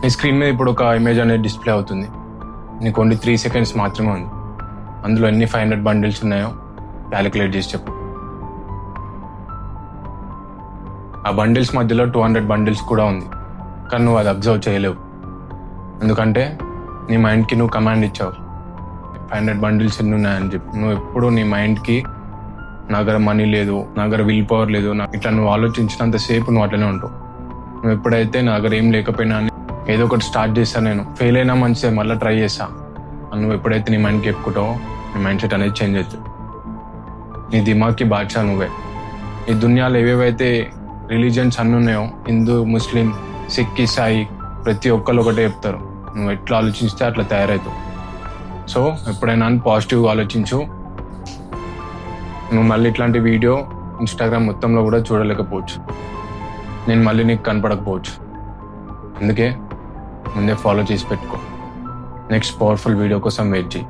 నీ స్క్రీన్ మీద ఇప్పుడు ఒక ఇమేజ్ అనేది డిస్ప్లే అవుతుంది. నీకు ఓన్లీ 3 seconds మాత్రమే ఉంది. అందులో ఎన్ని 500 బండిల్స్ ఉన్నాయో క్యాలిక్యులేట్ చేసి చెప్పు. ఆ బండిల్స్ మధ్యలో 200 బండిల్స్ కూడా ఉంది, కానీ నువ్వు అది అబ్జర్వ్ చేయలేవు. ఎందుకంటే నీ మైండ్కి నువ్వు కమాండ్ ఇచ్చావు 500 బండిల్స్ ఎన్ని ఉన్నాయని చెప్పి. నువ్వు ఎప్పుడు నీ మైండ్కి నా దగ్గర మనీ లేదు, నా దగ్గర విల్ పవర్ లేదు, ఇట్లా నువ్వు ఆలోచించినంతసేపు నువ్వు అట్లనే ఉంటావు. నువ్వు ఎప్పుడైతే నా దగ్గర ఏం లేకపోయినా అని ఏదో ఒకటి స్టార్ట్ చేస్తాను, నేను ఫెయిల్ అయినా మంచిదే మళ్ళీ ట్రై చేస్తా అని నువ్వు ఎప్పుడైతే నీ మైండ్కి చెప్పుకుంటావో నీ మైండ్ సెట్ అనేది చేంజ్ అవుతుంది. నీ దిమాగ్కి బాద్షా నువ్వే. ఈ దునియాలో ఏవేవైతే రిలీజియన్స్ అన్నీ ఉన్నాయో, హిందూ, ముస్లిం, సిక్, ఇసాయి, ప్రతి ఒక్కరు ఒకటే చెప్తారు, నువ్వు ఎట్లా ఆలోచిస్తే అట్లా తయారవుతావు. సో ఎప్పుడైనా పాజిటివ్గా ఆలోచించు. నువ్వు మళ్ళీ ఇట్లాంటి వీడియో ఇన్స్టాగ్రామ్ మొత్తంలో కూడా చూడలేకపోవచ్చు, నేను మళ్ళీ నీకు కనపడకపోవచ్చు. అందుకే ముందే ఫాలో చేసి పెట్టుకో. నెక్స్ట్ పవర్ఫుల్ వీడియో కోసం వెయిట్ చేయి.